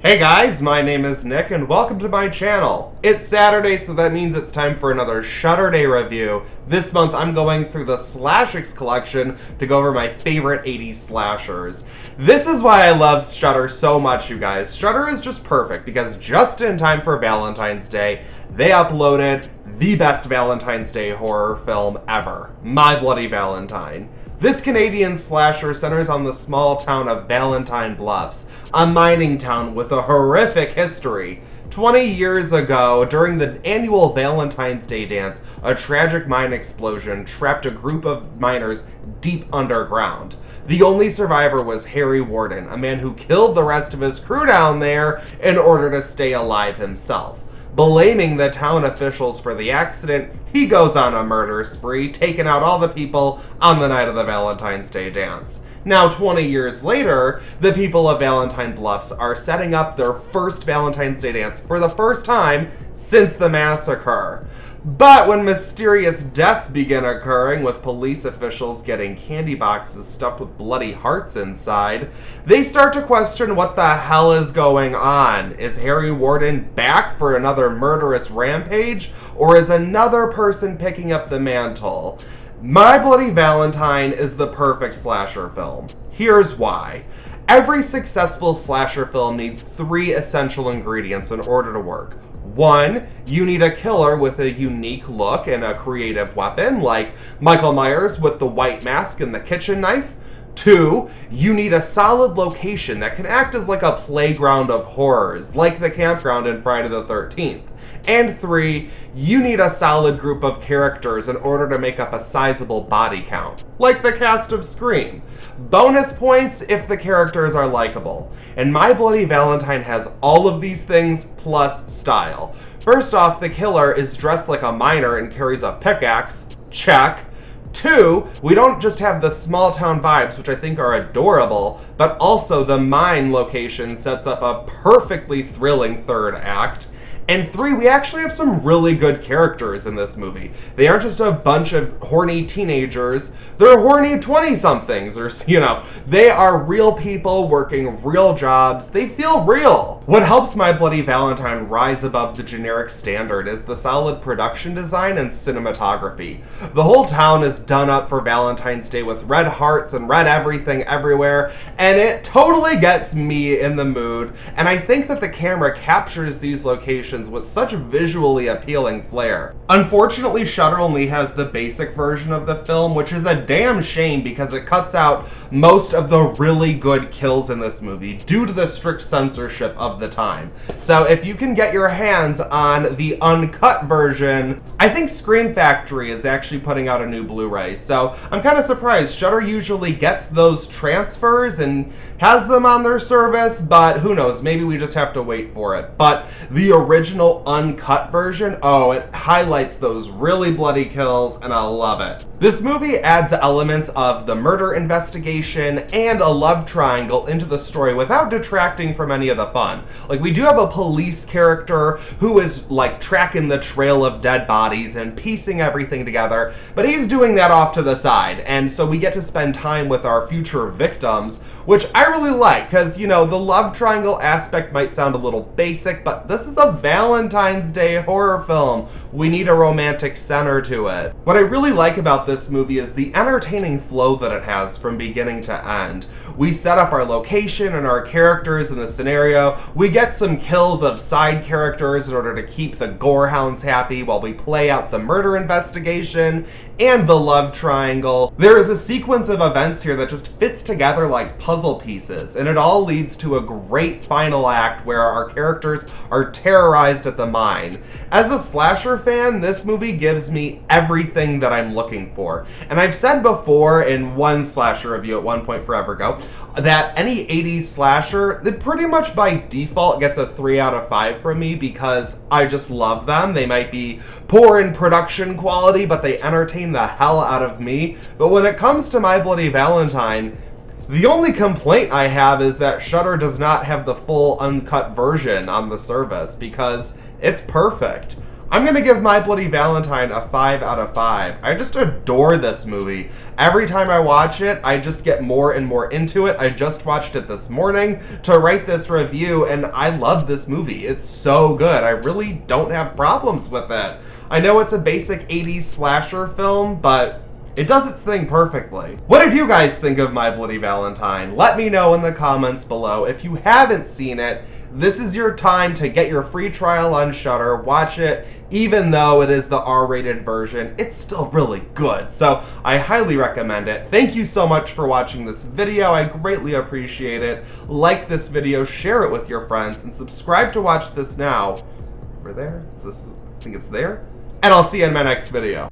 Hey guys, my name is Nick and welcome to my channel. It's Saturday, so that means it's time for another Shudder Day review. This month I'm going through the Slashics collection to go over my favorite 80s slashers. This is why I love Shudder so much, you guys. Shudder is just perfect because just in time for Valentine's Day, they uploaded the best Valentine's Day horror film ever, My Bloody Valentine. This Canadian slasher centers on the small town of Valentine Bluffs, a mining town with a horrific history. 20 years ago, during the annual Valentine's Day dance, a tragic mine explosion trapped a group of miners deep underground. The only survivor was Harry Warden, a man who killed the rest of his crew down there in order to stay alive himself. Blaming the town officials for the accident, he goes on a murder spree, taking out all the people on the night of the Valentine's Day dance. Now, 20 years later, the people of Valentine Bluffs are setting up their first Valentine's Day dance for the first time since the massacre. But when mysterious deaths begin occurring, with police officials getting candy boxes stuffed with bloody hearts inside, they start to question what the hell is going on. Is Harry Warden back for another murderous rampage, or is another person picking up the mantle? My Bloody Valentine is the perfect slasher film. Here's why. Every successful slasher film needs 3 essential ingredients in order to work. 1, you need a killer with a unique look and a creative weapon, like Michael Myers with the white mask and the kitchen knife. 2, you need a solid location that can act as like a playground of horrors, like the campground in Friday the 13th. And 3, you need a solid group of characters in order to make up a sizable body count, like the cast of Scream. Bonus points if the characters are likable. And My Bloody Valentine has all of these things plus style. First off, the killer is dressed like a miner and carries a pickaxe. Check. 2, we don't just have the small town vibes, which I think are adorable, but also the mine location sets up a perfectly thrilling third act. And 3, we actually have some really good characters in this movie. They aren't just a bunch of horny teenagers, they're horny 20-somethings, or, they are real people working real jobs. They feel real. What helps My Bloody Valentine rise above the generic standard is the solid production design and cinematography. The whole town is done up for Valentine's Day with red hearts and red everything everywhere, and it totally gets me in the mood, and I think that the camera captures these locations with such visually appealing flair. Unfortunately, Shudder only has the basic version of the film, which is a damn shame because it cuts out most of the really good kills in this movie due to the strict censorship of the time. So if you can get your hands on the uncut version, I think Scream Factory is actually putting out a new Blu-ray, so I'm kind of surprised. Shudder usually gets those transfers and has them on their service, but who knows, maybe we just have to wait for it. But the original uncut version, oh, it highlights those really bloody kills, and I love it. This movie adds elements of the murder investigation and a love triangle into the story without detracting from any of the fun. Like, we do have a police character who is like tracking the trail of dead bodies and piecing everything together, but he's doing that off to the side, and so we get to spend time with our future victims, which I really like, because, the love triangle aspect might sound a little basic, but this is a Valentine's Day horror film. We need a romantic center to it. What I really like about this movie is the entertaining flow that it has from beginning to end. We set up our location and our characters in the scenario. We get some kills of side characters in order to keep the gorehounds happy while we play out the murder investigation and the love triangle. There is a sequence of events here that just fits together like puzzle pieces, and it all leads to a great final act where our characters are terrorized at the mine. As a slasher fan, this movie gives me everything that I'm looking for. And I've said before in one slasher review at one point forever ago, that any 80s slasher, it pretty much by default gets a 3 out of 5 from me because I just love them. They might be poor in production quality, but they entertain the hell out of me. But when it comes to My Bloody Valentine, the only complaint I have is that Shudder does not have the full uncut version on the service because it's perfect. I'm gonna give My Bloody Valentine a 5 out of 5. I just adore this movie. Every time I watch it, I just get more and more into it. I just watched it this morning to write this review, and I love this movie. It's so good. I really don't have problems with it. I know it's a basic 80s slasher film, but it does its thing perfectly. What did you guys think of My Bloody Valentine? Let me know in the comments below. If you haven't seen it, this is your time to get your free trial on Shudder, watch it. Even though it is the R-rated version, it's still really good. So I highly recommend it. Thank you so much for watching this video. I greatly appreciate it. Like this video, share it with your friends, and subscribe to watch this now. Over there? I think it's there. And I'll see you in my next video.